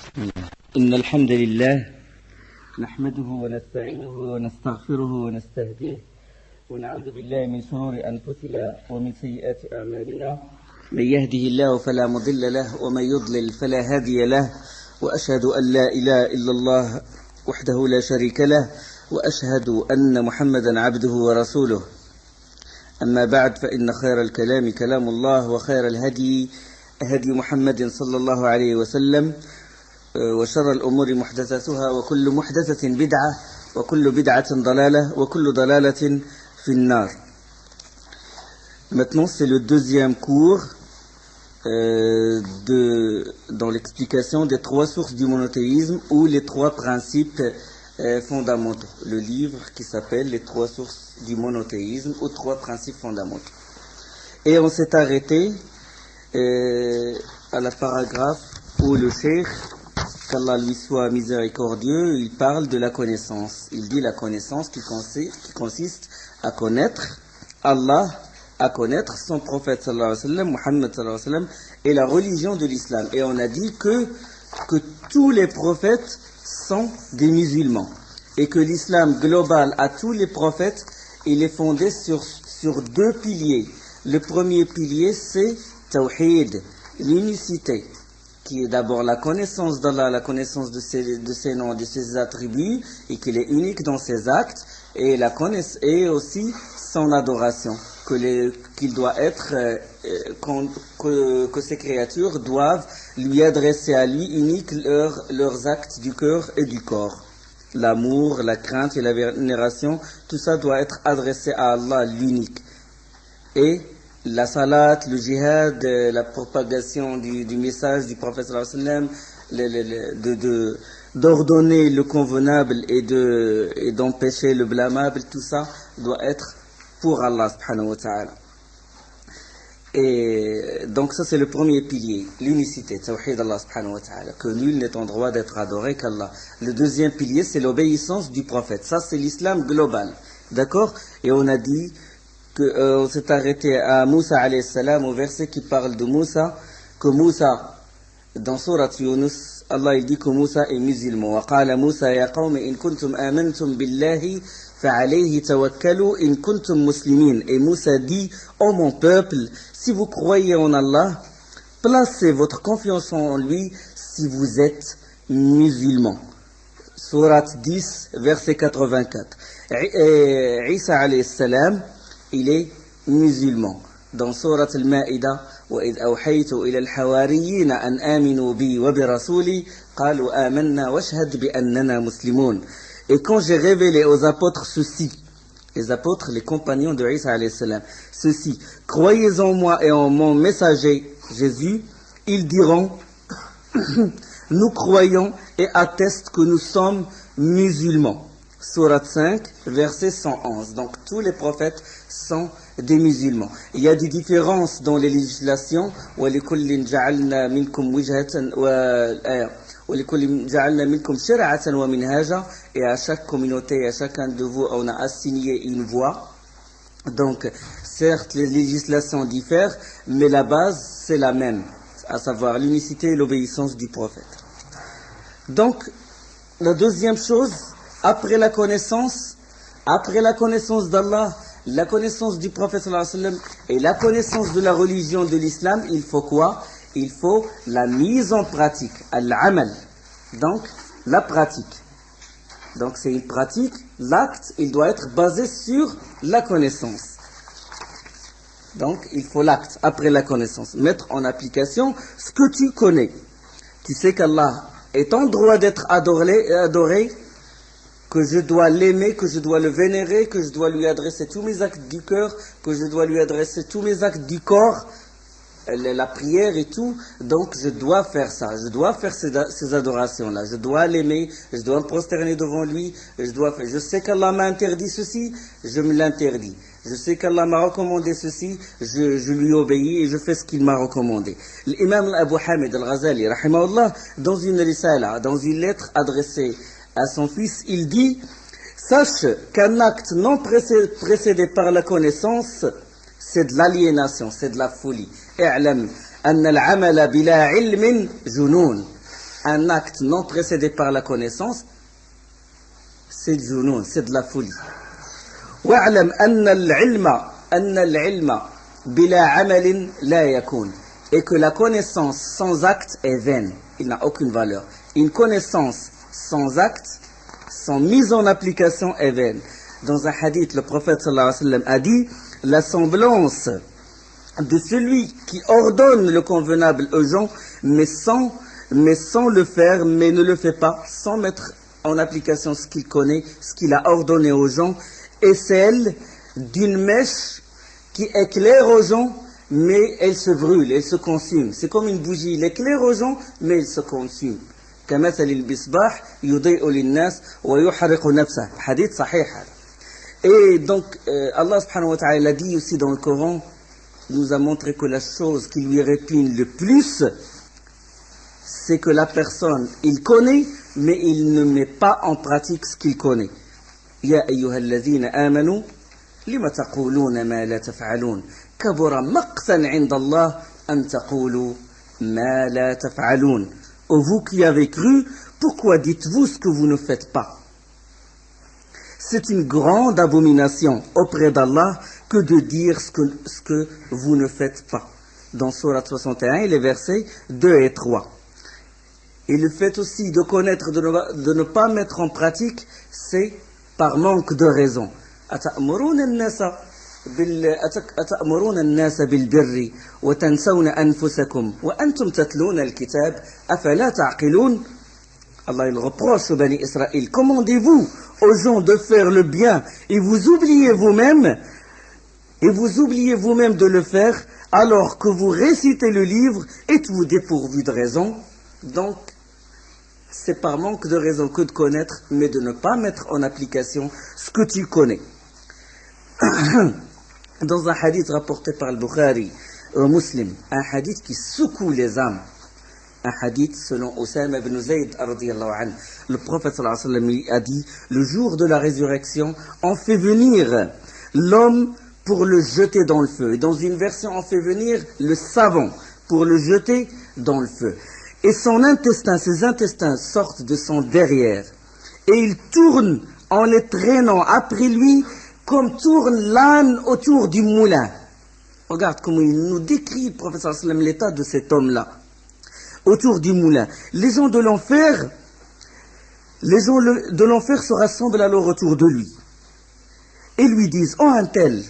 بسم الله. إن الحمد لله نحمده ونستعينه ونستغفره ونستهديه ونعوذ بالله من شرور أنفسنا ومن سيئات أعمالنا. من يهده الله فلا مضل له ومن يضلل فلا هادي له، وأشهد أن لا إله إلا الله وحده لا شريك له، وأشهد أن محمدا عبده ورسوله. أما بعد، فإن خير الكلام كلام الله، وخير الهدي هدي محمد صلى الله عليه وسلم، وشر الأمور محدثاتها، وكل محدثة بدعة، وكل بدعة ضلالة، وكل ضلالة في النار. Maintenant, c'est le deuxième cours dans l'explication des trois sources du monothéisme ou les trois principes fondamentaux. Le livre qui s'appelle Les trois sources du monothéisme ou trois principes fondamentaux. Et on s'est arrêté à la paragraphe où le cheikh, qu'Allah lui soit miséricordieux, il parle de la connaissance. Il dit la connaissance qui consiste à connaître Allah, à connaître son prophète sallallahu alayhi wa sallam, Muhammad sallallahu alayhi wa sallam, et la religion de l'islam. Et on a dit que tous les prophètes sont des musulmans. Et que l'islam global à tous les prophètes, il est fondé sur deux piliers. Le premier pilier, c'est Tawhid, l'unicité, qui est d'abord la connaissance d'Allah, la connaissance de ses noms, de ses attributs, et qu'il est unique dans ses actes, et aussi son adoration, qu'il doit être, que ces créatures doivent lui adresser à lui unique leurs actes du cœur et du corps. L'amour, la crainte et la vénération, tout ça doit être adressé à Allah, l'unique. Et la salat, le jihad, la propagation du message du prophète sallallahu alayhi wa sallam, d'ordonner le convenable et d'empêcher le blâmable, tout ça doit être pour Allah subhanahu wa ta'ala. Et donc ça c'est le premier pilier, l'unicité, tawhid Allah subhanahu wa ta'ala, que nul n'est en droit d'être adoré qu'Allah. Le deuxième pilier, c'est l'obéissance du prophète. Ça c'est l'islam global, d'accord? Et on a dit on s'est arrêté à Moussa alayhi salam, au verset qui parle de Moussa, que Moussa, dans Surat Yunus, Allah il dit que Moussa est musulman. وَقَالَ مُوسَى يَا قَوْمِ إِن كُنْتُمْ آمَنْتُمْ بِاللَّهِ فَعَلَيْهِ تَوَكَّلُوا إِن كُنْتُمْ مُسْلِمِينَ. Et Moussa dit, ô mon peuple, si vous croyez en Allah, placez votre confiance en lui si vous êtes musulman. Surat 10, verset 84. Isa alayhi salam, il est musulman. Dans Surat al-Ma'ida, وَإِذْ أَوْحَيْتُ إِلَى الْحَوَارِيِّينَ أَنْ آمِنُوا بِي وَبِرَسُولِي قَالُوا آمَنَّا وَاشْهَدْ بِأَنَّنَا مُسْلِمُونَ. Et quand j'ai révélé aux apôtres ceci, les apôtres, les compagnons de Isa alayhi salam, ceci, croyez en moi et en mon messager Jésus, ils diront, nous croyons et attestent que nous sommes musulmans. Surat 5, verset 111. Donc tous les prophètes sont des musulmans. Il y a des différences dans les législations. وَلِكُلٍّ جَعَلْنَا مِنْكُمْ وِجْهَةً وَلِكُلٍّ جَعَلْنَا مِنْكُمْ شِرْعَةً وَمِنْهَاجًا. Et à chaque communauté, à chacun de vous, on a assigné une voie. Donc certes, les législations diffèrent, mais la base c'est la même, à savoir l'unicité et l'obéissance du prophète. Donc la deuxième chose, après la connaissance d'Allah, la connaissance du prophète sallallahu alayhi wa sallam et la connaissance de la religion de l'islam, il faut quoi? Il faut la mise en pratique, al-amal. Donc la pratique. Donc c'est une pratique, l'acte, il doit être basé sur la connaissance. Donc il faut l'acte, après la connaissance, mettre en application ce que tu connais. Tu sais qu'Allah est en droit d'être adoré, que je dois l'aimer, que je dois le vénérer, que je dois lui adresser tous mes actes du cœur, que je dois lui adresser tous mes actes du corps, la prière et tout. Donc je dois faire ça, je dois faire ces adorations-là, je dois l'aimer, je dois me prosterner devant lui, je sais qu'Allah m'a interdit ceci, je me l'interdis. Je sais qu'Allah m'a recommandé ceci, je lui obéis et je fais ce qu'il m'a recommandé. L'imam Abu Hamid al-Ghazali, rahimahullah, dans une risala, dans une lettre adressée à son fils, il dit, sache qu'un acte non précédé par la connaissance, c'est de l'aliénation, c'est de la folie. اعلم أن العمل بلا علم جنون. un acte non précédé par la connaissance, c'est du jounoun, c'est de la folie. واعلم أن العلم بلا عمل لا يكون. Et que la connaissance sans acte est vaine, il n'a aucune valeur. Une connaissance sans acte, sans mise en application est vaine. Dans un hadith, le prophète sallallahu alayhi wa sallam a dit, la semblance de celui qui ordonne le convenable aux gens, mais sans le faire, mais ne le fait pas, sans mettre en application ce qu'il connaît, ce qu'il a ordonné aux gens, est celle d'une mèche qui éclaire aux gens, mais elle se brûle, elle se consume. C'est comme une bougie, elle éclaire aux gens, mais elle se consume. كمثل المصباح يضيء للناس ويحرق نفسه. Hadith sahih. Et donc Allah subhanahu wa ta'ala l'a dit aussi dans le Coran, nous a montré que la chose qui lui répugne le plus, c'est que la personne, il connaît, mais il ne met pas en pratique ce qu'il connaît. Ya ayyuhalladhina amanu lima taquluna ma la taf'alun kabura maqtan 'inda Allah an taqulu ma la taf'alun. Ô vous qui avez cru, pourquoi dites-vous ce que vous ne faites pas? C'est une grande abomination auprès d'Allah que de dire ce que vous ne faites pas. Dans Sourate 61, les versets 2 et 3. Et le fait aussi de connaître, de ne pas mettre en pratique, c'est par manque de raison. أتأمرون الناس بالبر وتنسون أنفسكم وأنتم تتلون الكتاب أفلا تعقلون. Allah il reproche aux Bani Israël, commandez-vous aux gens de faire le bien et vous oubliez vous-même de le faire alors que vous récitez le livre, êtes-vous dépourvu de raison? Donc c'est par manque de raison que de connaître, mais de ne pas mettre en application ce que tu connais. Dans un hadith rapporté par le Bukhari Muslim, un hadith qui secoue les âmes, un hadith selon Osama ibn Zayd radiyallahu anhu, le prophète sallallahu alayhi wa sallam a dit, le jour de la résurrection, on fait venir l'homme pour le jeter dans le feu. Et dans une version, on fait venir le savant pour le jeter dans le feu. Et ses intestins sortent de son derrière. Et il tourne en les traînant après lui comme tourne l'âne autour du moulin. Regarde comment il nous décrit, le prophète sallallahu alayhi wa sallam, l'état de cet homme-là. Autour du moulin. Les gens de l'enfer se rassemblent alors autour de lui. Et lui disent, oh un tel,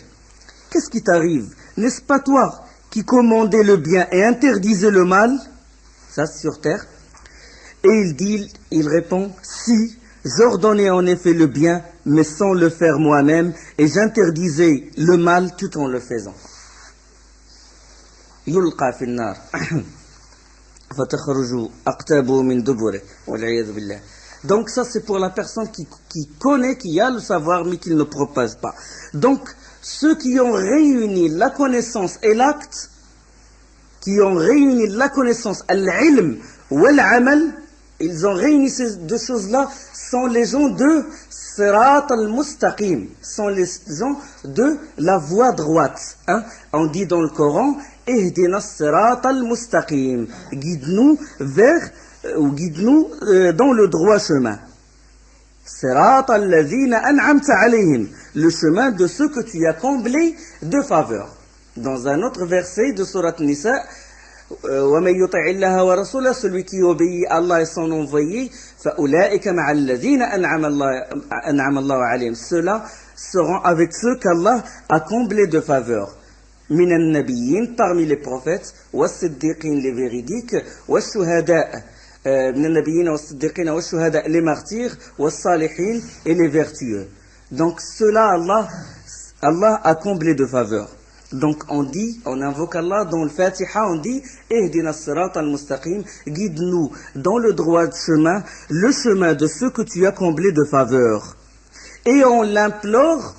qu'est-ce qui t'arrive? N'est-ce pas toi qui commandais le bien et interdisais le mal? Ça c'est sur terre. Et il répond, si, j'ordonnais en effet le bien, mais sans le faire moi-même, et j'interdisais le mal tout en le faisant. Yulqa fi an-nar. Donc ça c'est pour la personne qui connaît, qui a le savoir mais qui ne le propage pas. Donc ceux qui ont réuni la connaissance et l'acte, qui ont réuni la connaissance, al-ilm ou al-amal, ils ont réuni ces deux choses-là, sont les gens de Sirat al-Mustaqim, sont les gens de la voie droite. On dit dans le Coran, Ihdina Sirat al-Mustaqim, guide-nous dans le droit chemin. Sirat al-Ladhina an'amta alayhim, le chemin de ceux que tu as comblés de faveur. Dans un autre verset de Surat Nisa, وَمَنْ يُطِعِ اللَّهَ وَرَسُولَهُ, celui qui obéit à Allah et son envoyé, فَأُولَٰئِكَ مَعَ الَّذِينَ أَنْعَمَ اللَّهُ عَلَيْهِمْ, ceux-là seront avec ceux qu'Allah a comblés de faveur. مِنَ النَّبِيِّينَ, parmi les prophètes, وَالصِّدِّقِينَ, les véridiques, وَالشُّهَدَاء, من النبيين والصديقين والشهداء, les martyrs, والصالحين, et les vertueux. Donc ceux-là, Allah a comblé de faveur. Donc on invoque Allah dans le Fatiha, on dit Ihdina as-sirat al-mustaqim, guide-nous dans le droit chemin, le chemin de ceux que tu as comblés de faveur. Et on l'implore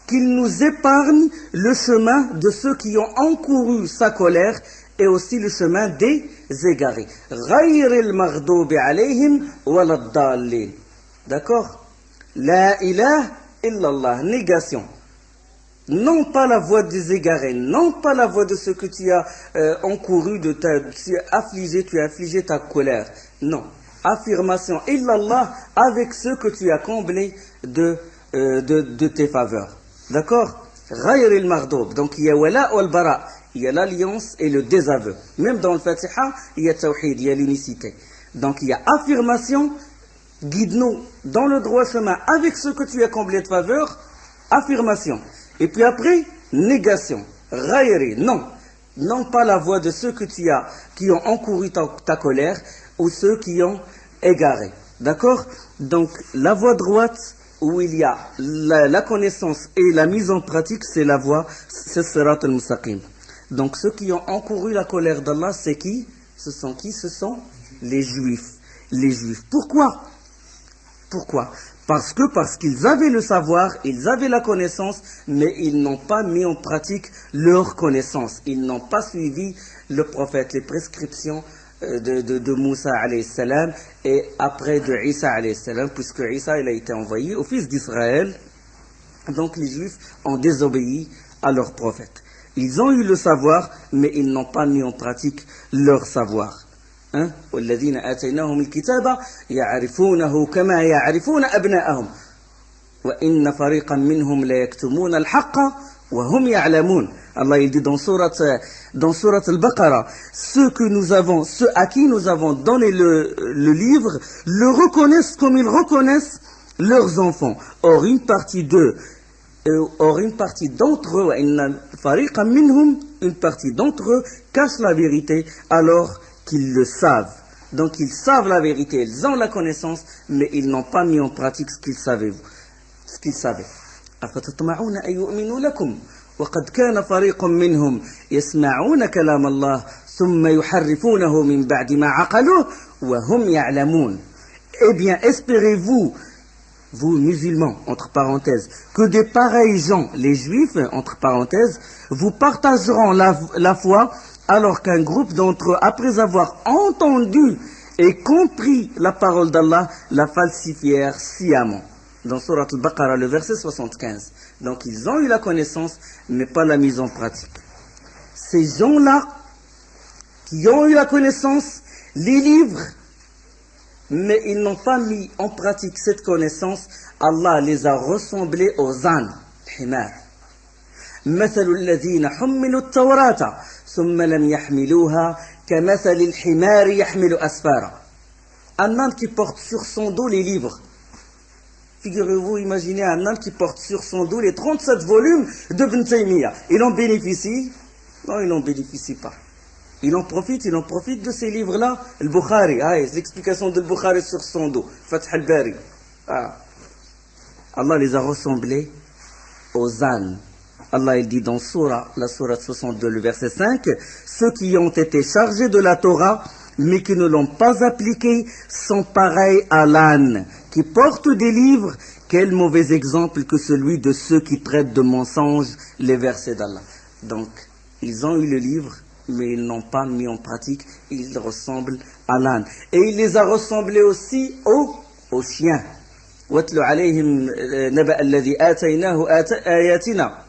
qu'il nous épargne le chemin de ceux qui ont encouru sa colère et aussi le chemin des égarés. Ghayril maghdubi alayhim waladdallin. D'accord? La ilaha illallah, négation. Non pas la voie des égarés, non pas la voie de ce que tu as encouru, tu as affligé ta colère. Non, affirmation illallah avec ceux que tu as comblés de tes faveurs. D'accord? Ghayr al-maghdoub. Donc il y a wala wal bara, il y a l'alliance et le désaveu. Même dans le Fatiha, il y a tawhid, il y a l'unicité. Donc il y a affirmation, guide-nous dans le droit chemin avec ceux que tu as comblés de faveurs, affirmation. Et puis après, négation. Ghayri, non. Non pas la voix de ceux qui ont encouru ta colère ou ceux qui ont égaré. D'accord? Donc la voie droite où il y a la connaissance et la mise en pratique, c'est la voie, c'est Sirat al-Mustaqim. Donc ceux qui ont encouru la colère d'Allah, c'est qui? Ce sont qui? Ce sont les Juifs. Les Juifs. Pourquoi? Pourquoi? Parce qu'ils avaient le savoir, ils avaient la connaissance, mais ils n'ont pas mis en pratique leur connaissance. Ils n'ont pas suivi le prophète, les prescriptions de Moussa alayhi salam et après de Isa alayhi salam, puisque Isa il a été envoyé au fils d'Israël. Donc les Juifs ont désobéi à leur prophète. Ils ont eu le savoir, mais ils n'ont pas mis en pratique leur savoir. والذين آتيناهم الكتاب يعرفونه كما يعرفون أبناءهم وإن فريقا منهم لا يكتمون الحق وهم يعلمون. Allah il dit dans sourate al-Baqarah, ceux à qui nous avons donné le livre le reconnaissent comme ils reconnaissent leurs enfants. Or une partie d'entre eux, une partie d'entre eux cache la vérité alors qu'ils le savent. Donc ils savent la vérité, ils ont la connaissance, mais ils n'ont pas mis en pratique ce qu'ils savaient. أفتطمعون أن يؤمنوا لكم وقد كان فريق منهم يسمعون كلام الله ثم يحرفونه من بعد ما عقلوه وهم يعلمون. Eh bien, espérez-vous, vous musulmans, entre parenthèses, que des pareils gens, les juifs, entre parenthèses, vous partageront la foi alors qu'un groupe d'entre eux, après avoir entendu et compris la parole d'Allah, la falsifièrent sciemment. Dans Surat al-Baqarah, le verset 75. Donc ils ont eu la connaissance, mais pas la mise en pratique. Ces gens-là, qui ont eu la connaissance, les livres, mais ils n'ont pas mis en pratique cette connaissance, Allah les a ressemblés aux ânes, himar. مثل الذين حملوا التوراة ثم لم يحملوها كمثل الحمار يحمل أسفارا. Un âne qui porte sur son dos les livres. Figurez-vous, imaginez un âne qui porte sur son dos les 37 volumes de Ibn Taymiyyah. Il en bénéficie? Non, il n'en bénéficie pas. Il en profite de ces livres-là. Le Bukhari, l'explication de Bukhari sur son dos. Fath al-Bari. Allah les a ressemblés aux ânes. Allah il dit dans la sourate 62, le verset 5, ceux qui ont été chargés de la Torah, mais qui ne l'ont pas appliquée, sont pareils à l'âne, qui porte des livres. Quel mauvais exemple que celui de ceux qui traitent de mensonges les versets d'Allah. Donc, ils ont eu le livre, mais ils n'ont pas mis en pratique, ils ressemblent à l'âne. Et il les a ressemblés aussi aux chiens. وَاتْلُ عَلَيْهِمْ نَبَأَ الَّذِي آتَيْنَاهُ آيَاتِنَا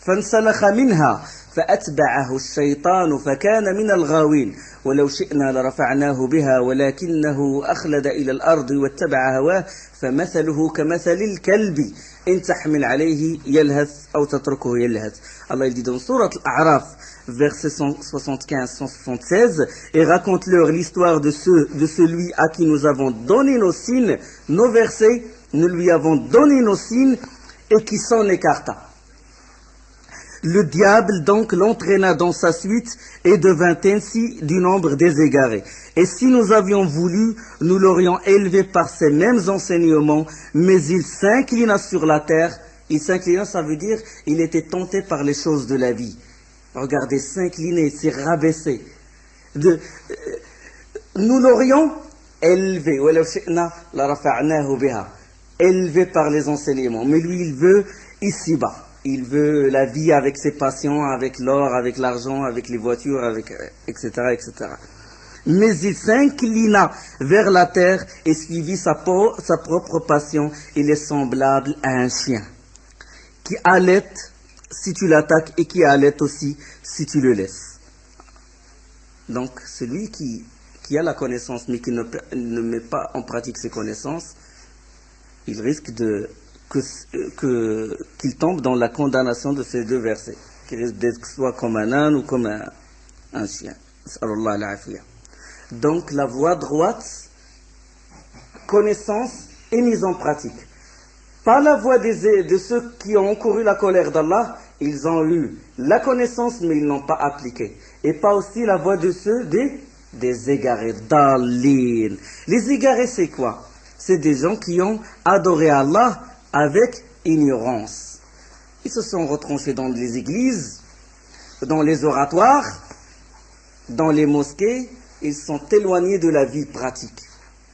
فانسلخ منها فأتبعه الشيطان فكان من الغاوين ولو شئنا لرفعناه بها ولكنه أخلد إلى الأرض واتبع هواه فمثله كمثل الكلب إن تحمل عليه يلهث أو تتركه يلهث. Allah il dit dans sourate Al-A'raf, verset 175-176, et raconte-leur l'histoire de celui à qui nous avons donné nos signes, nos versets, nous lui avons donné nos signes et qui s'en écarta. Le diable donc l'entraîna dans sa suite et devint ainsi du nombre des égarés. Et si nous avions voulu, nous l'aurions élevé par ces mêmes enseignements, mais il s'inclina sur la terre. Il s'inclina, ça veut dire, il était tenté par les choses de la vie. Regardez, s'incliner, c'est rabaisser. Nous l'aurions élevé. Élevé par les enseignements. Mais lui, il veut ici-bas. Il veut la vie avec ses passions, avec l'or, avec l'argent, avec les voitures, etc., etc. Mais il s'inclina vers la terre et suivit sa propre passion. Il est semblable à un chien qui allaite si tu l'attaques et qui allaite aussi si tu le laisses. Donc celui qui qui a la connaissance mais qui ne met pas en pratique ses connaissances, il risque qu'il tombe dans la condamnation de ces deux versets, qui risque d'être soit comme un âne ou comme un chien. Donc la voie droite, connaissance et mise en pratique. Pas la voie de ceux qui ont encouru la colère d'Allah, ils ont eu la connaissance mais ils n'ont pas appliqué. Et pas aussi la voie de ceux des égarés, dalil. Les égarés c'est quoi? C'est des gens qui ont adoré Allah avec ignorance. Ils se sont retranchés dans les églises, dans les oratoires, dans les mosquées. Ils sont éloignés de la vie pratique.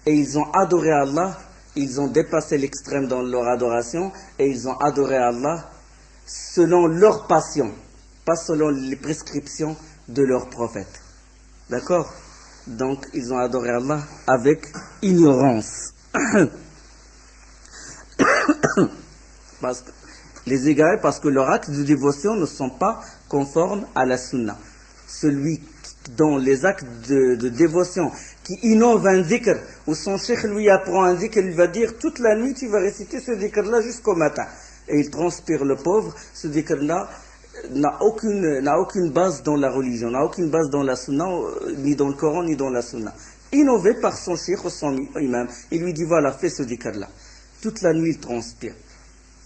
Et ils ont adoré Allah, ils ont dépassé l'extrême dans leur adoration, et ils ont adoré Allah selon leur passion, pas selon les prescriptions de leur prophète. D'accord? Donc, ils ont adoré Allah avec ignorance. Parce que, les égarés, parce que leurs actes de dévotion ne sont pas conformes à la sunna. Celui dont les actes de dévotion qui innove un dhikr, où son cheikh lui apprend un dhikr, il va dire toute la nuit tu vas réciter ce dhikr-là jusqu'au matin. Et il transpire le pauvre, ce dhikr-là n'a aucune base dans la religion, n'a aucune base dans la sunna, ni dans le Coran, ni dans la sunna. Innové par son cheikh ou son imam, il lui dit voilà, fais ce dhikr-là. Toute la nuit il transpire.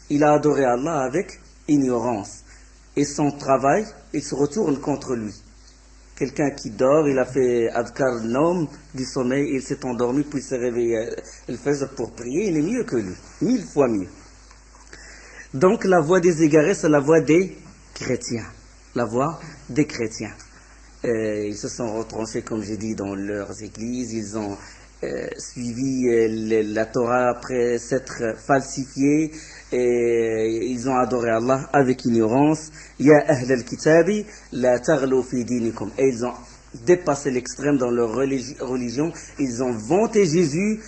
Il a adoré Allah avec ignorance. Et son travail, il se retourne contre lui. Quelqu'un qui dort, il a fait adkar nom du sommeil, il s'est endormi, puis il s'est réveillé, il fait pour prier, il est mieux que lui, 1000 fois mieux. Donc la voie des égarés, c'est la voie des chrétiens. La voie des chrétiens. Ils se sont retranchés, comme j'ai dit, dans leurs églises, ils ont suivi la Torah après s'être falsifiés, et ils ont adoré Allah avec ignorance. Ya ahl al-kitabi la taghlu fi dinikum. Et ils ont dépassé l'extrême dans leur religion. Ils ont vanté Jésus.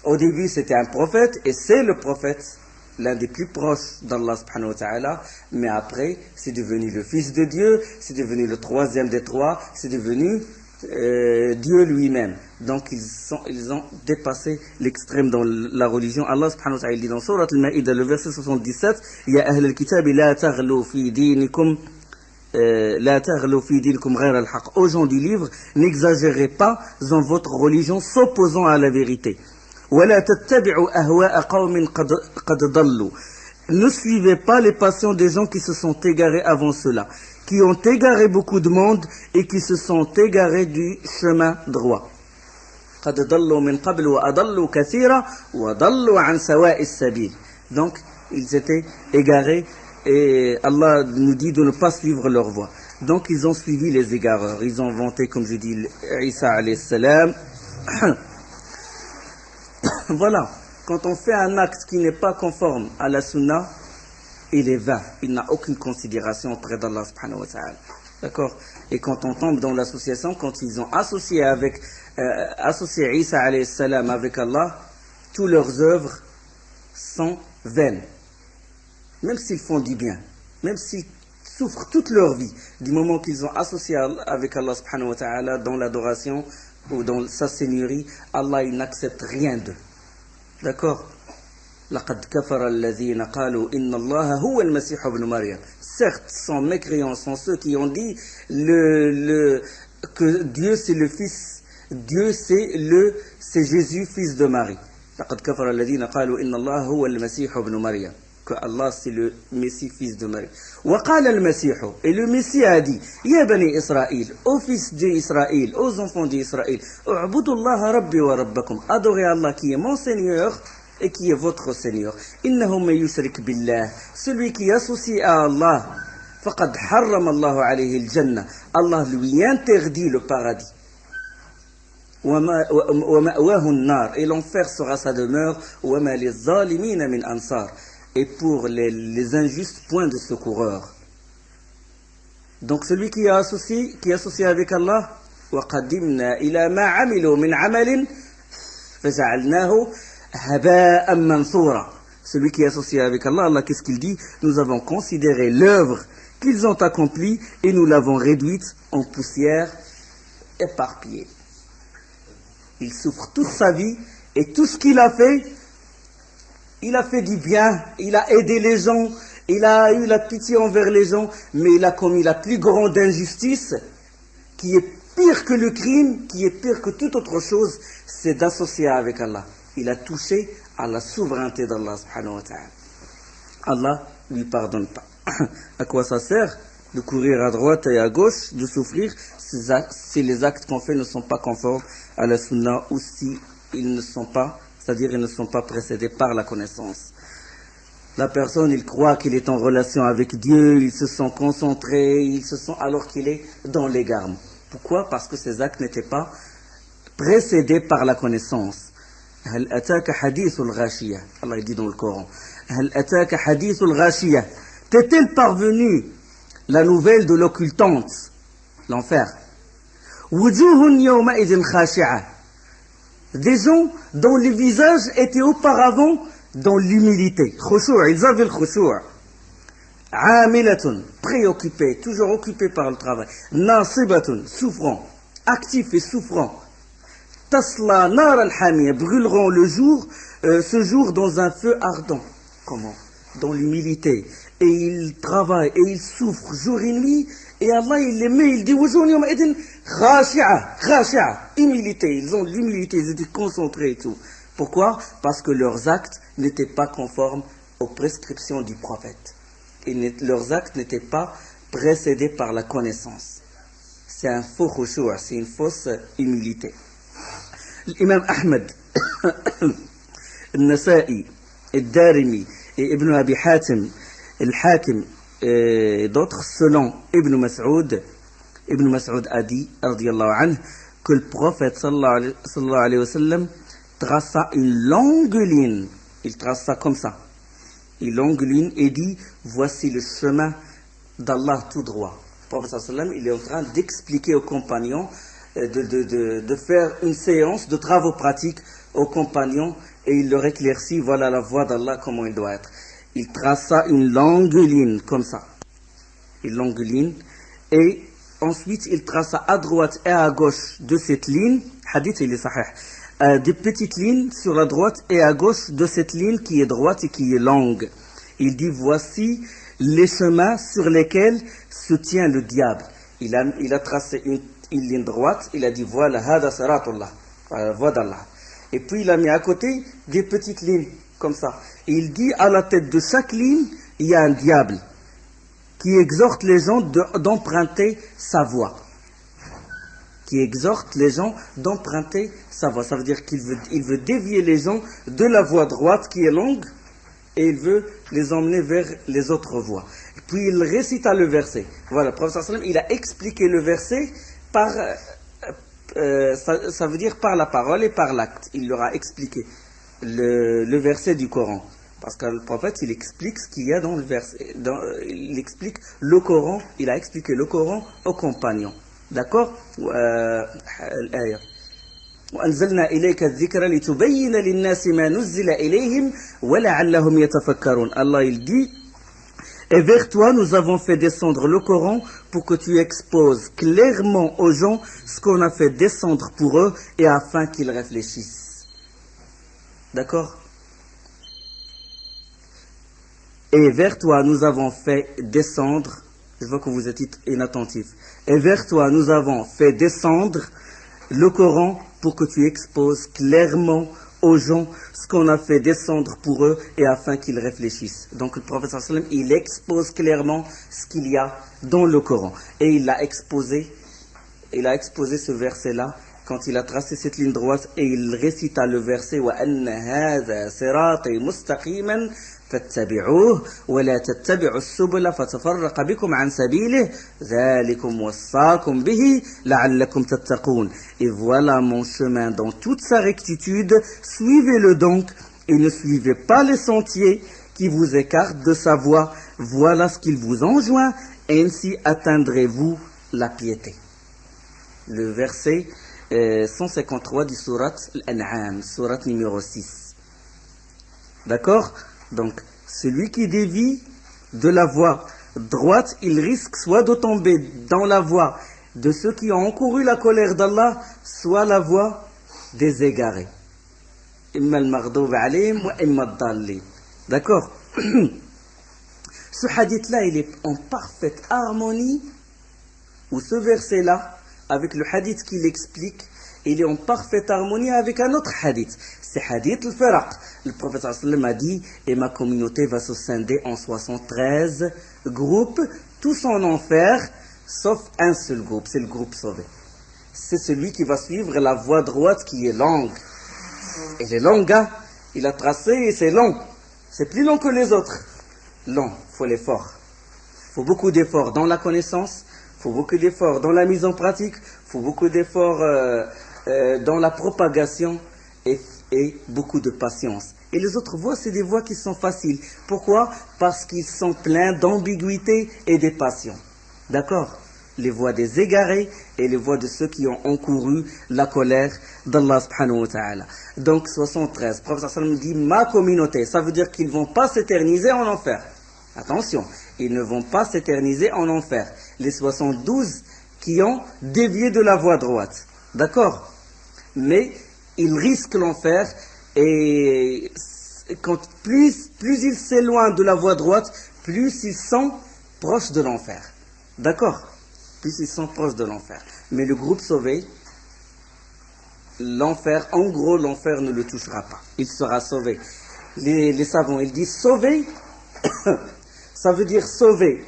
Au début, c'était un prophète, et c'est le prophète, l'un des plus proches d'Allah subhanahu wa ta'ala. Mais après, c'est devenu le fils de Dieu, c'est devenu le troisième des trois, c'est devenu Dieu lui-même. Donc ils ont dépassé l'extrême dans la religion. Allah subhanahu wa ta'ala dit dans Surat Al-Ma'ida, le verset 77, Ya ahl al-kitabi la taghlu fi dinikum la taghlu fi dinikum ghayr al-haq. Aux gens du livre, n'exagérez pas dans votre religion s'opposant à la vérité. Wa la tattabi'u ahwa'a qawmin qad dallu. Ne suivez pas les passions des gens qui se sont égarés avant cela, qui ont égaré beaucoup de monde et qui se sont égarés du chemin droit. Donc, ils étaient égarés et Allah nous dit de ne pas suivre leur voie. Donc, ils ont suivi les égareurs. Ils ont vanté, comme je dis, Isa alayhi salam. Voilà. Quand on fait un acte qui n'est pas conforme à la sunna, il est vain, il n'a aucune considération auprès d'Allah subhanahu wa ta'ala. D'accord? Et quand on tombe dans l'association, quand ils ont associé Isa alayhi salam avec Allah, toutes leurs œuvres sont vaines. Même s'ils font du bien, même s'ils souffrent toute leur vie, du moment qu'ils ont associé avec Allah subhanahu wa ta'ala dans l'adoration ou dans sa seigneurie, Allah il n'accepte rien d'eux. D'accord? لقد كفر الذين قالوا إن الله هو المسيح ابن مريم. Certes, sans mécréants sont ceux qui ont dit que Dieu c'est le fils, Dieu c'est Jésus fils de Marie. لقد كفر الذين قالوا إن الله هو المسيح ابن مريم. Que Allah c'est le Messie fils de Marie. وقال المسيح, et le Messie a dit, يا بني إسرائيل, aux fils d'Israël, aux enfants d'Israël, اعبدوا الله ربي وربكم, adorez Allah qui est mon Seigneur et qui est votre Seigneur. إنه من يشرك بالله, celui qui associe à Allah, فقد حرم الله عليه الجنة, Allah lui interdit le paradis. ومأواه النار, et l'enfer sera sa demeure. وما للظالمين من أنصار, et pour les injustes, point de secoureur. Donc celui qui est associé avec Allah, وَقَدِّمْنَا إِلَى مَا عَمِلُوا مِنْ عَمَلٍ فَجَعَلْنَاهُ هَبَاءً مَنْثُورًا. Celui qui est associé avec Allah, Allah qu'est-ce qu'il dit? Nous avons considéré l'œuvre qu'ils ont accomplie et nous l'avons réduite en poussière éparpillée. Il souffre toute sa vie et tout ce qu'il a fait du bien, il a aidé les gens, il a eu la pitié envers les gens, mais il a commis la plus grande injustice, qui est pire que le crime, qui est pire que toute autre chose, c'est d'associer avec Allah. Il a touché à la souveraineté d'Allah subhanahu wa ta'ala. Allah ne lui pardonne pas. À quoi ça sert de courir à droite et à gauche, de souffrir, si les actes qu'on fait ne sont pas conformes à la sunna ou si ils ne sont pas, c'est-à-dire ils ne sont pas précédés par la connaissance. La personne, il croit qu'il est en relation avec Dieu, il se sent concentré, il se sent alors qu'il est dans l'égarement. Pourquoi? Parce que ces actes n'étaient pas précédés par la connaissance. هل أتاك حديث الغاشية. Allah dit dans le Coran. هل أتاك حديث الغاشية. T'est-elle parvenue la nouvelle de l'occultante, l'enfer? وجوه يومئذ خاشعة. Des gens dont les visages étaient auparavant dans l'humilité. Khushu', ils avaient le khushu'. عاملة, préoccupés, toujours occupés par le travail. ناصبة, souffrant, actifs et souffrants. Tasla nar al-hamiyya, brûleront le jour, ce jour dans un feu ardent. Comment? Dans l'humilité. Et ils travaillent et ils souffrent jour et nuit. Et Allah, il les met, il dit khashi'a, humilité. Ils ont de l'humilité, ils étaient concentrés et tout. Pourquoi? Parce que leurs actes n'étaient pas conformes aux prescriptions du prophète. Et leurs actes n'étaient pas précédés par la connaissance. C'est un faux khushu', c'est une fausse humilité. L'imam Ahmed, Al-Nasa'i, Al-Darimi et Ibn Abi Hatim, Al-Hakim et d'autres, selon Ibn Mas'ud a dit, radiyallahu anhu, que le prophète sallallahu alayhi wa sallam traça une longue ligne. Il traça comme ça, une longue ligne et dit, voici le chemin d'Allah tout droit. Le prophète sallallahu alayhi wa sallam, il est en train d'expliquer aux compagnons, de faire une séance de travaux pratiques aux compagnons et il leur éclaircit, voilà la voie d'Allah, comment il doit être. Il traça une longue ligne comme ça, une longue ligne, et ensuite il traça à droite et à gauche de cette ligne, hadith il est sahih, des petites lignes sur la droite et à gauche de cette ligne qui est droite et qui est longue. Il dit, voici les chemins sur lesquels se tient le diable. Il a tracé une ligne droite, il a dit, voilà, hada siratullah, la voie d'Allah. Et puis il a mis à côté des petites lignes, comme ça. Et il dit, à la tête de chaque ligne, il y a un diable qui exhorte les gens d'emprunter sa voie. Qui exhorte les gens d'emprunter sa voie. Ça veut dire qu'il veut dévier les gens de la voie droite qui est longue et il veut les emmener vers les autres voies. Et puis il récita le verset. Voilà, le prophète sallam, il a expliqué le verset par, ça veut dire par la parole et par l'acte. Il leur a expliqué le verset du Coran. Parce que le prophète, il explique ce qu'il y a dans le verset. Il explique le Coran, il a expliqué le Coran aux compagnons. D'accord? الآية وأنزلنا إليك الذكر لتبين للناس ما نزل إليهم ولعلهم يتفكرون. Allah il dit, et vers toi nous avons fait descendre le Coran pour que tu exposes clairement aux gens ce qu'on a fait descendre pour eux et afin qu'ils réfléchissent. D'accord? Et vers toi nous avons fait descendre, je vois que vous êtes inattentifs, et vers toi nous avons fait descendre le Coran pour que tu exposes clairement aux gens ce qu'on a fait descendre pour eux et afin qu'ils réfléchissent. Donc le prophète sallam, il expose clairement ce qu'il y a dans le Coran. Et il a exposé ce verset-là quand il a tracé cette ligne droite et il récita le verset وَأَنَّ هَذَا صِرَاطِي مُسْتَقِيمًا فَاتَّبِعُوهُ وَلَا تَتَّبِعُوا السُّبُلَ فَتَفَرَّقَ بِكُمْ عَنْ سَبِيلِهِ ذَلِكُمْ وَصَّاكُمْ بِهِ لَعَلَّكُمْ تَتَّقُونَ. Et voilà mon chemin dans toute sa rectitude, suivez-le donc et ne suivez pas les sentiers qui vous écartent de sa voie. Voilà ce qu'il vous enjoint, ainsi atteindrez-vous la piété. Le verset 153 du surat Al-An'am, surat numéro 6. D'accord? Donc, celui qui dévie de la voie droite, il risque soit de tomber dans la voie de ceux qui ont encouru la colère d'Allah, soit la voie des égarés. Imma al-maghdoub alayhim wa imma ad-dallin. D'accord? Ce hadith-là, il est en parfaite harmonie, ou ce verset-là, avec le hadith qui l'explique, il est en parfaite harmonie avec un autre hadith. C'est hadith al-Firaq. Le prophète sallallahu alayhi wa sallam a dit, et ma communauté va se scinder en 73 groupes, tous en enfer, sauf un seul groupe, c'est le groupe sauvé. C'est celui qui va suivre la voie droite qui est longue. Elle est longue, hein? Il a tracé et c'est long. C'est plus long que les autres. Long, il faut l'effort. Il faut beaucoup d'efforts dans la connaissance, il faut beaucoup d'efforts dans la mise en pratique, il faut beaucoup d'efforts dans la propagation et beaucoup de patience. Et les autres voies, c'est des voies qui sont faciles. Pourquoi? Parce qu'ils sont pleins d'ambiguïté et de passion. D'accord? Les voies des égarés et les voies de ceux qui ont encouru la colère d'Allah subhanahu wa ta'ala. Donc 73, le prophète sallallahu alayhi wa sallam dit ma communauté, ça veut dire qu'ils ne vont pas s'éterniser en enfer. Attention, ils ne vont pas s'éterniser en enfer. Les 72 qui ont dévié de la voie droite. D'accord? Mais ils risquent l'enfer et plus ils s'éloignent de la voie droite, plus ils sont proches de l'enfer. D'accord? Plus ils sont proches de l'enfer. Mais le groupe sauvé, l'enfer, en gros, l'enfer ne le touchera pas. Il sera sauvé. Les savants, ils disent sauvé, ça veut dire sauvé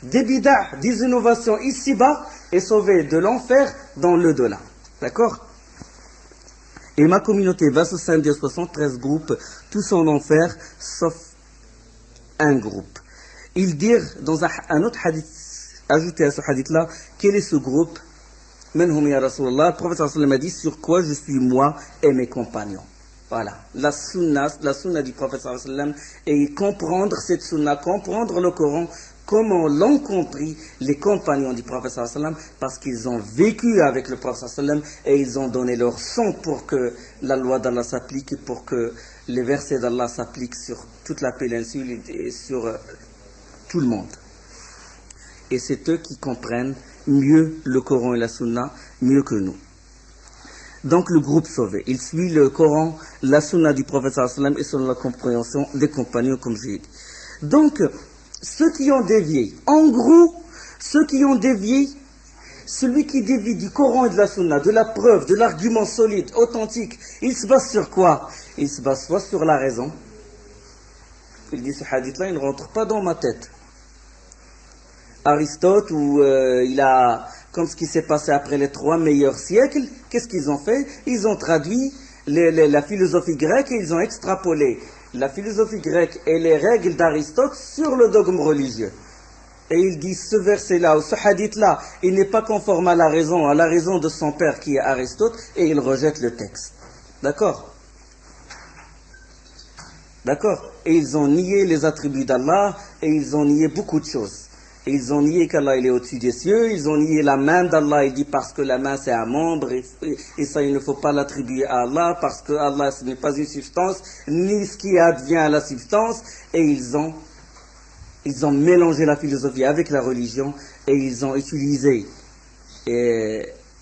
des bid'ah, des innovations ici-bas et sauvé de l'enfer dans l'au-delà. D'accord? Et ma communauté va se scinder 73 groupes, tous en enfer, sauf un groupe. Ils dirent dans un autre hadith, ajouté à ce hadith-là, quel est ce groupe? Menhum ya Rasulallah, le prophète sallallahu alayhi wa sallam a dit sur quoi je suis moi et mes compagnons. Voilà, la sunna du prophète sallallahu alayhi wa sallam, et comprendre cette sunna, comprendre le Coran, comment l'ont compris les compagnons du prophète sallallahu alayhi wa sallam, parce qu'ils ont vécu avec le prophète sallallahu alayhi wa sallam et ils ont donné leur sang pour que la loi d'Allah s'applique, pour que les versets d'Allah s'appliquent sur toute la péninsule et sur tout le monde. Et c'est eux qui comprennent mieux le Coran et la Sunna, mieux que nous. Donc le groupe sauvé, il suit le Coran, la Sunna du prophète sallallahu alayhi wa sallam et selon la compréhension des compagnons, comme j'ai dit. Donc, ceux qui ont dévié, en gros, ceux qui ont dévié, celui qui dévie du Coran et de la Sunna, de la preuve, de l'argument solide, authentique, il se base sur quoi? Il se base soit sur la raison. Il dit ce hadith-là, il ne rentre pas dans ma tête. Aristote, où il a, comme ce qui s'est passé après les 3 meilleurs siècles, qu'est-ce qu'ils ont fait? Ils ont traduit la philosophie grecque et ils ont extrapolé la philosophie grecque et les règles d'Aristote sur le dogme religieux. Et ils disent ce verset-là ou ce hadith-là, il n'est pas conforme à la raison de son père qui est Aristote, et ils rejettent le texte. D'accord? D'accord? Et ils ont nié les attributs d'Allah et ils ont nié beaucoup de choses. Et ils ont nié qu'Allah il est au-dessus des cieux, ils ont nié la main d'Allah, il dit parce que la main c'est un membre, et ça il ne faut pas l'attribuer à Allah, parce que Allah ce n'est pas une substance, ni ce qui advient à la substance, et ils ont mélangé la philosophie avec la religion, et ils ont utilisé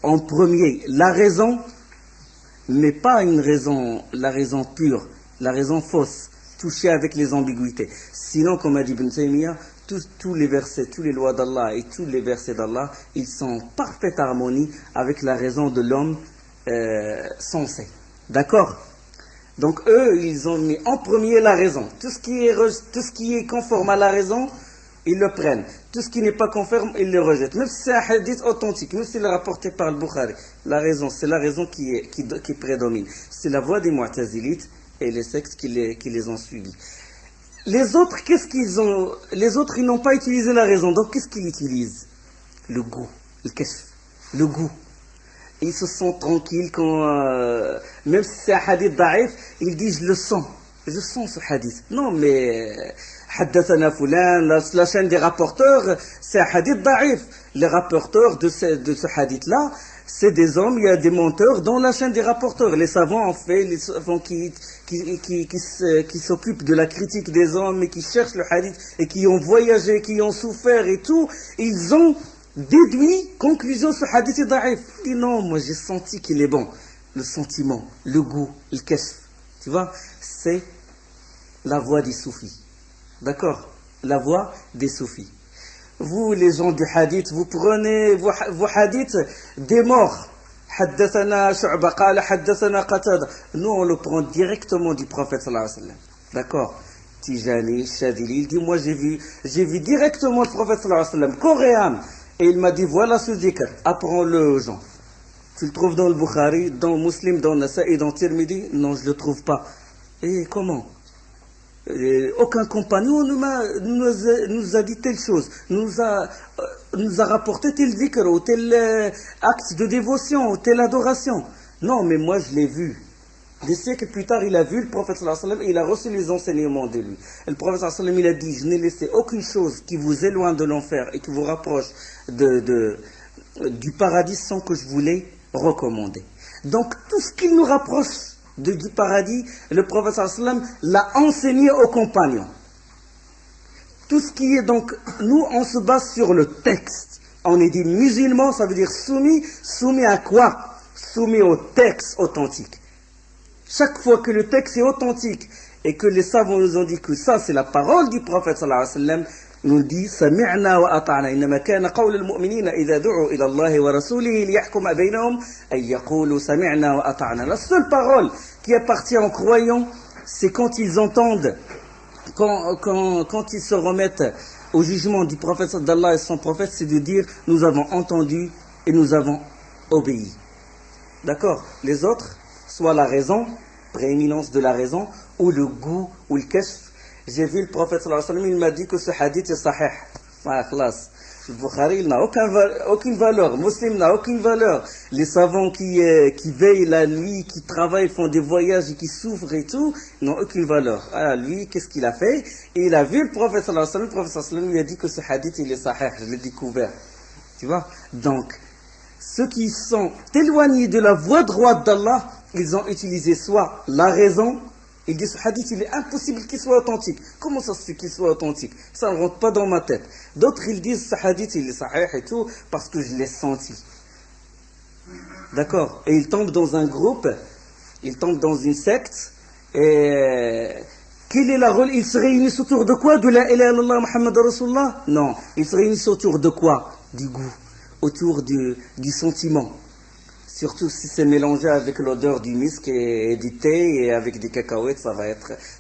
en premier la raison, mais pas la raison pure, la raison fausse, touchée avec les ambiguïtés. Sinon, comme a dit Ibn Taymiyyah, tous les versets, toutes les lois d'Allah et tous les versets d'Allah, ils sont en parfaite harmonie avec la raison de l'homme sensé. D'accord? Donc eux, ils ont mis en premier la raison. Tout ce qui est conforme à la raison, ils le prennent. Tout ce qui n'est pas conforme, ils le rejettent. Même si c'est un hadith authentique, même si c'est rapporté par le Bukhari, la raison, c'est la raison qui prédomine. C'est la voie des Mu'tazilites et les sectes qui les ont suivis. Les autres, les autres, ils n'ont pas utilisé la raison. Donc, qu'est-ce qu'ils utilisent? Le goût, le goût. Ils se sentent tranquilles quand, même si c'est un hadith da'if, ils disent, je sens ce hadith. Non, mais, haddathana fulan, la chaîne des rapporteurs, c'est un hadith da'if. Les rapporteurs de ce hadith-là, c'est des hommes, il y a des menteurs dans la chaîne des rapporteurs. Les savants, en fait, les savants qui s'occupent de la critique des hommes et qui cherchent le hadith et qui ont voyagé, qui ont souffert et tout, ils ont déduit, conclusion, ce hadith est da'if. Il dit non, moi j'ai senti qu'il est bon. le sentiment, le goût, le kashf. Tu vois, c'est la voie des soufis. D'accord? La voie des soufis. Vous, les gens du hadith, vous prenez vos hadiths des morts. حدثنا شعبة قال حدثنا قتادة. Nous, on le prend directement du prophète sallallahu alayhi wa sallam. D'accord? Tijani, Shadili, il dit, moi j'ai vu directement le prophète sallallahu alayhi wa sallam, coréen. Et il m'a dit, voilà ce dhikr, apprends-le aux gens. Tu le trouves dans le Bukhari, dans Muslim, dans Nasa'i, dans Tirmidhi? Non, je ne le trouve pas. Et comment? Aucun compagnon nous a dit telle chose, nous a rapporté tel dhikr ou tel acte de dévotion ou telle adoration. Non, mais moi je l'ai vu. Des siècles plus tard, il a vu le prophète sallallahu alayhi wa sallam et il a reçu les enseignements de lui. Et le prophète sallallahu alayhi wa sallam, il a dit, je n'ai laissé aucune chose qui vous éloigne de l'enfer et qui vous rapproche du paradis sans que je vous l'ai recommandé. Donc tout ce qui nous rapproche du paradis, le prophète sallallahu alayhi wa sallam l'a enseigné aux compagnons. Tout ce qui est donc, nous on se base sur le texte. On est des musulmans, ça veut dire soumis à quoi? Soumis au texte authentique. Chaque fois que le texte est authentique et que les savants nous ont dit que ça c'est la parole du prophète sallallahu alayhi wa sallam, nous dit سمعنا وأطعنا إنما كان قول المؤمنين إذا دعوا إلى الله ورسوله ليحكم بينهم أن يقولوا سمعنا وأطعنا. La seule parole qui appartient aux croyants, c'est quand ils entendent, quand ils se remettent au jugement du prophète d'Allah et son prophète, c'est de dire nous avons entendu et nous avons obéi. D'accord? Les autres, soit la raison, prééminence de la raison, ou le goût, ou le kashf. J'ai vu le prophète sallallahu alayhi wa sallam, il m'a dit que ce hadith est sahih. Ah, khlas. Le Bukhari, il n'a aucune valeur. Muslim n'a aucune valeur. Les savants qui veillent la nuit, qui travaillent, font des voyages et qui souffrent et tout, n'ont aucune valeur. Ah, lui, qu'est-ce qu'il a fait? Et il a vu le prophète sallallahu alayhi wa sallam. Le prophète sallallahu alayhi wa sallam lui a dit que ce hadith, il est sahih. Je l'ai découvert. Tu vois? Donc, ceux qui sont éloignés de la voie droite d'Allah, ils ont utilisé soit la raison. Ils disent ce hadith, il est impossible qu'il soit authentique. Comment ça se fait qu'il soit authentique? Ça ne rentre pas dans ma tête. D'autres, ils disent ce hadith, il est sahih et tout, parce que je l'ai senti. D'accord? Et ils tombent dans un groupe, ils tombent dans une secte, et quel est le rôle? Ils se réunissent autour de quoi? De la ilaha illallah Muhammad Rasulullah? Non. Ils se réunissent autour de quoi? Du goût, autour du sentiment. Surtout si c'est mélangé avec l'odeur du misk et du thé et avec des cacahuètes,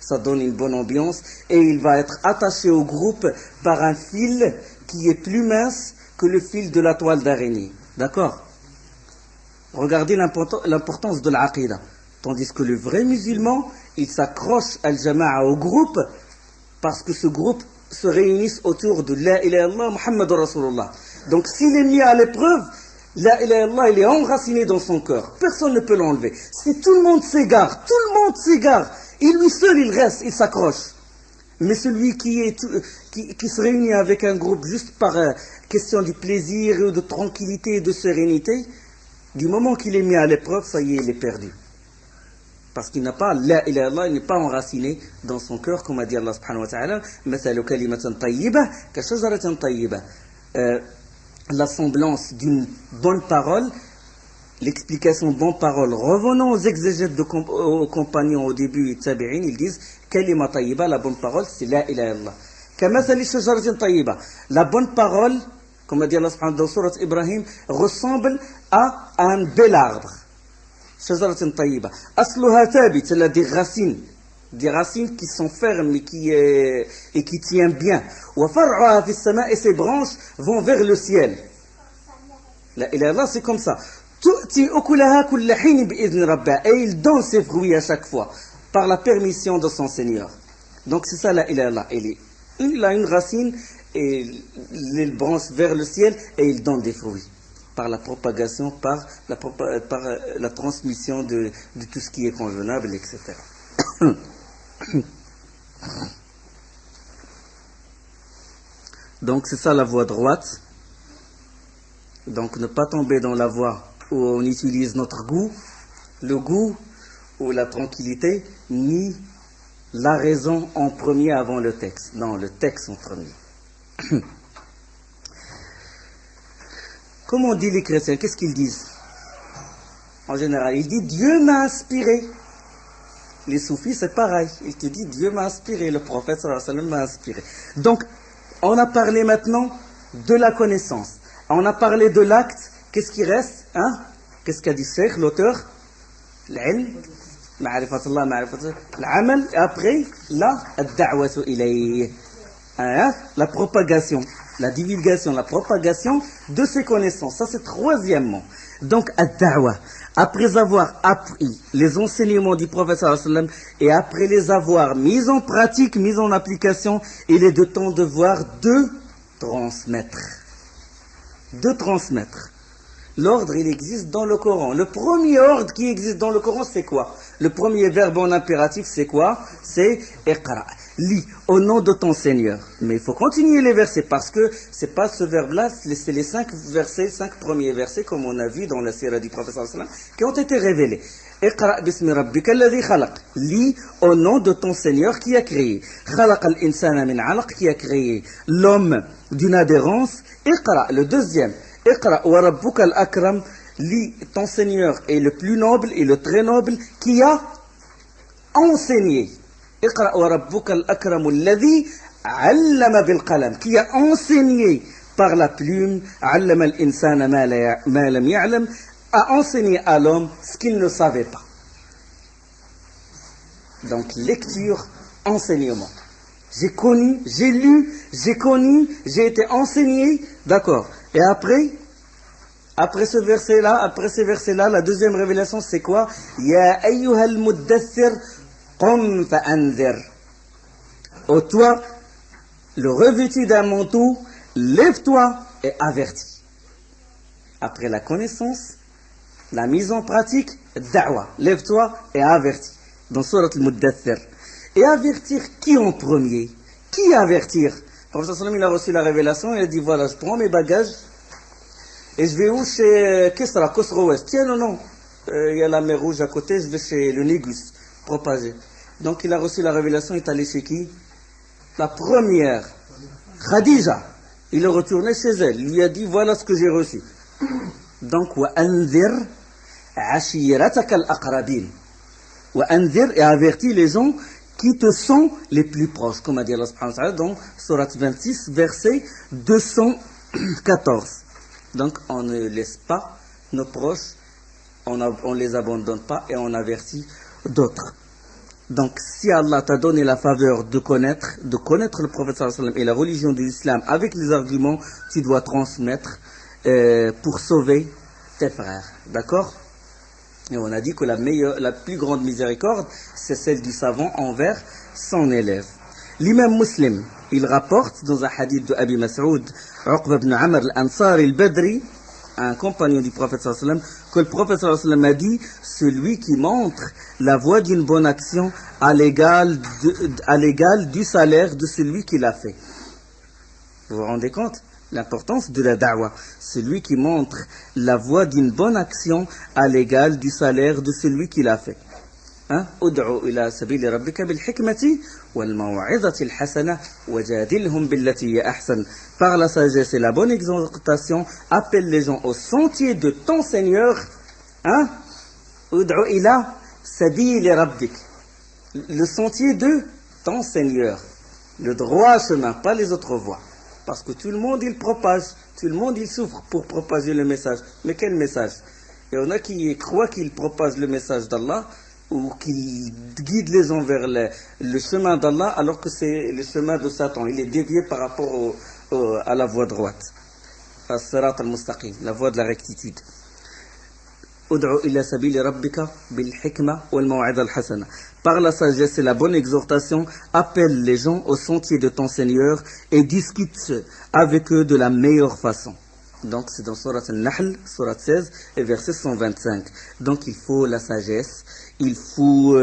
ça donne une bonne ambiance. Et il va être attaché au groupe par un fil qui est plus mince que le fil de la toile d'araignée. D'accord? Regardez l'importance de l'aqidah. Tandis que le vrai musulman, il s'accroche al-jama'a au groupe parce que ce groupe se réunit autour de la ilaha illallah Muhammad Rasulullah. Donc s'il est mis à l'épreuve, la ilaha illallah, il est enraciné dans son cœur. Personne ne peut l'enlever. Si tout le monde s'égare, et lui seul il reste, il s'accroche. Mais celui qui se réunit avec un groupe juste par question du plaisir, de tranquillité et de sérénité, du moment qu'il est mis à l'épreuve, ça y est, il est perdu. Parce qu'il n'a pas, la ilaha illallah, il n'est pas enraciné dans son cœur, comme a dit Allah subhanahu wa ta'ala, مثل كلمة طيبة كشجرة طيبة. La semblance d'une bonne parole, l'explication de bonne parole. Revenons aux exégètes aux compagnons au début, tabi'in, ils disent kalima tayyiba, la bonne parole, c'est la ilaha illallah. Kamathali shajaratin tayyiba, la bonne parole, comme a dit Allah subhanahu wa ta'ala dans surat Ibrahim, ressemble à un bel arbre. Shajaratin tayyiba. Asluha thabit, elle a des racines qui sont fermes et qui tiennent bien. Et ses branches vont vers le ciel. La ilaha illallah, c'est comme ça. Et il donne ses fruits à chaque fois, par la permission de son Seigneur. Donc c'est ça la ilaha illallah. Il a une racine et les branches vers le ciel et il donne des fruits. Par la propagation, par la transmission de tout ce qui est convenable, etc. Donc c'est ça la voie droite. Donc ne pas tomber dans la voie où on utilise notre goût, le goût ou la tranquillité, ni la raison en premier avant le texte. Non, le texte en premier. Comment on dit les chrétiens? Qu'est-ce qu'ils disent? En général, il dit Dieu m'a inspiré. Les soufis, c'est pareil. Il te dit Dieu m'a inspiré, le prophète sallallahu alayhi wa sallam m'a inspiré. Donc, on a parlé maintenant de la connaissance. On a parlé de l'acte. Qu'est-ce qui reste, hein? Qu'est-ce qu'a dit Cheikh, l'auteur? L'ilm, ma'rifatullah, ma'rifatullah, l'amal, et après, la da'watu ilayh. La propagation, la divulgation, la propagation de ces connaissances. Ça, c'est troisièmement. Donc, ad-da'wa. Après avoir appris les enseignements du prophète sallallahu alayhi wa sallam et après les avoir mis en pratique, mis en application, il est de temps de voir de transmettre. De transmettre. L'ordre, il existe dans le Coran. Le premier ordre qui existe dans le Coran, c'est quoi? Le premier verbe en impératif, c'est quoi? C'est iqra. Lis au nom de ton Seigneur. Mais il faut continuer les versets parce que c'est pas ce verbe-là, c'est les 5 versets, 5 premiers versets, comme on a vu dans la sira du prophète sallallahu alayhi wa sallam, qui ont été révélés. Iqra bismi rabbika alladhi khalaq. Lis au nom de ton Seigneur qui a créé. Khalaq al-insana min alaq, qui a créé l'homme d'une adhérence. Iqra, le deuxième. Iqra wa rabbuka al-akram. Lis, ton Seigneur est le plus noble et le très noble qui a enseigné. Iqra wa rabbuka al-akram alladhi 'allama bil qalam, qui a enseigné par la plume. 'Allama al-insana ma lam ya'lam, a enseigné à l'homme ce qu'il ne savait pas. Donc lecture, enseignement. J'ai connu, j'ai lu, j'ai connu, j'ai été enseigné, d'accord. Et après ce verset-là, la deuxième révélation, c'est quoi? Ya ayyuhal muddaththir qum fa'anzir. Ô toi, le revêtu d'un manteau, lève-toi et avertis. Après la connaissance, la mise en pratique, da'wa, lève-toi et avertis. Dans Surat al-Muddaththir. Et avertir qui en premier? Qui avertir? Le prophète sallam, il a reçu la révélation, il a dit voilà, je prends mes bagages et je vais où? Chez Kisra, Khosrow Ouest. Tiens, non, il y a la mer Rouge à côté, je vais chez le Négus, propager. Donc il a reçu la révélation, il est allé chez qui? La première, Khadija. Il est retourné chez elle, il lui a dit voilà ce que j'ai reçu. Donc, wa anzir ashiratak al-aqrabin. Wa anzir, et avertis les gens qui te sont les plus proches, comme a dit Allah subhanahu wa ta'ala dans Surat 26, verset 214. Donc, on ne laisse pas nos proches, on ne les abandonne pas et on avertit d'autres. Donc, si Allah t'a donné la faveur de connaître le prophète sallallahu alayhi wa sallam et la religion de l'islam avec les arguments, tu dois transmettre pour sauver tes frères. D'accord? Et on a dit que la plus grande miséricorde, c'est celle du savant envers son élève. L'imam Muslim, il rapporte dans un hadith de Abi Mas'ud, Uqba ibn Amr al-Ansari al-Badri, un compagnon du prophète sallallahu alayhi wa sallam, que le prophète sallallahu alayhi wa sallam a dit, celui qui montre la voie d'une bonne action à l'égal du salaire de celui qui l'a fait. Vous vous rendez compte? L'importance de la da'wa. Celui qui montre la voie d'une bonne action à l'égal du salaire de celui qui l'a fait. Ud'u ila sabili rabbika bil hikmati wal maw'izati al hasana wajadilhum billati hiya ahsan. Par la sagesse et la bonne exhortation, appelle les gens au sentier de ton Seigneur. Ud'u ila sabili rabbik. Le sentier de ton Seigneur. Le droit chemin, pas les autres voies. Parce que tout le monde, il propage. Tout le monde, il souffre pour propager le message. Mais quel message? Il y en a qui croient qu'ils propagent le message d'Allah ou qu'ils guident les gens vers le chemin d'Allah alors que c'est le chemin de Satan. Il est dévié par rapport à la voie droite. As-sirat al-mustaqim, la voie de la rectitude. Ud'u ila sabili rabbika bil hikma wal maw'ida al hasana. Par la sagesse et la bonne exhortation, appelle les gens au sentier de ton Seigneur et discute avec eux de la meilleure façon. Donc c'est dans Surat al-Nahl, Surat 16 et verset 125. Donc il faut la sagesse, il faut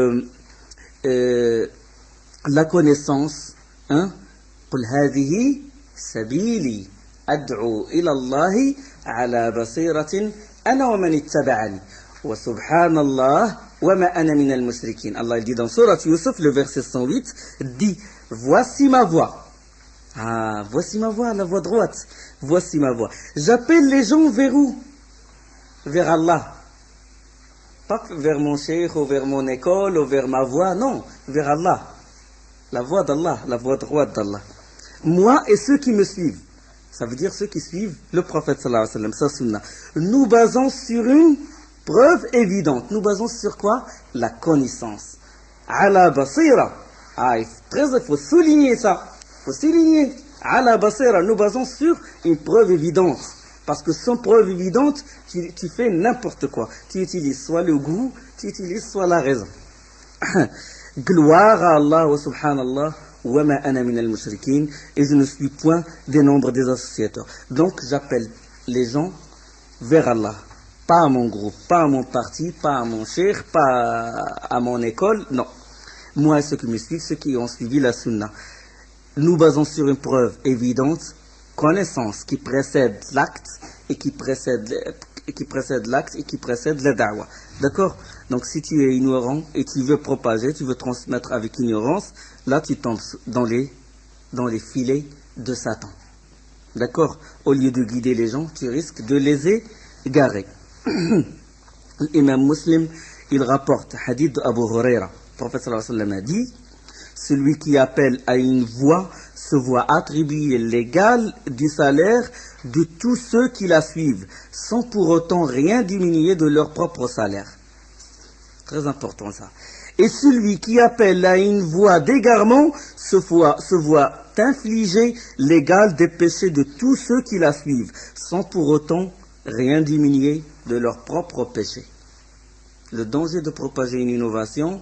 la connaissance. قل هذه سبيلي أدعو إلى الله على بصيرة أنا ومن اتبعني وسبحان الله وما أنا من المشركين. Allah il dit dans Surat Yusuf, le verset 108, dit voici ma voix. Voici ma voix, la voix droite. Voici ma voix. J'appelle les gens vers où? Vers Allah. Pas vers mon cheikh ou vers mon école ou vers ma voix, non, vers Allah. La voix d'Allah, la voix droite d'Allah. Moi et ceux qui me suivent. Ça veut dire ceux qui suivent le prophète sallallahu alayhi wa sallam, sa sunna. Nous basons sur une preuve évidente. Nous basons sur quoi? La connaissance. Ala basira. Il faut souligner ça. Il faut souligner. Ala basira. Nous basons sur une preuve évidente. Parce que sans preuve évidente, tu fais n'importe quoi. Tu utilises soit le goût, tu utilises soit la raison. Gloire à Allah wa subhanallah. wa ma ana min al-mushrikin, et je ne suis point des nombres des associateurs. Donc j'appelle les gens vers Allah, pas à mon groupe, pas à mon parti, pas à mon cheikh, pas à mon école, non. Moi et ceux qui me suivent, ceux qui ont suivi la sunna, nous basons sur une preuve évidente, connaissance qui précède l'acte et qui précède l'acte et qui précède la da'wa. D'accord? Donc si tu es ignorant et tu veux propager, tu veux transmettre avec ignorance, là tu tombes dans les filets de Satan. D'accord? Au lieu de guider les gens, tu risques de les égarer. L'imam Muslim, il rapporte hadith d'Abu Huraira. Le prophète sallallahu alayhi wa sallam a dit: celui qui appelle à une voie se voit attribuer l'égal du salaire de tous ceux qui la suivent, sans pour autant rien diminuer de leur propre salaire. Très important ça. Et celui qui appelle à une voie d'égarement se voit infliger l'égal des péchés de tous ceux qui la suivent, sans pour autant rien diminuer de leur propre péché. Le danger de propager une innovation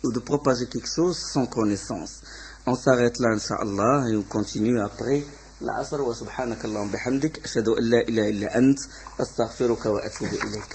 ou de propager quelque chose sans connaissance. On s'arrête là, Inch'Allah, et on continue après l'Asr. Wa subhanakallahumma bihamdik, ashhadu an la ilaha illa ant, astaghfiruka wa atubu ilayk.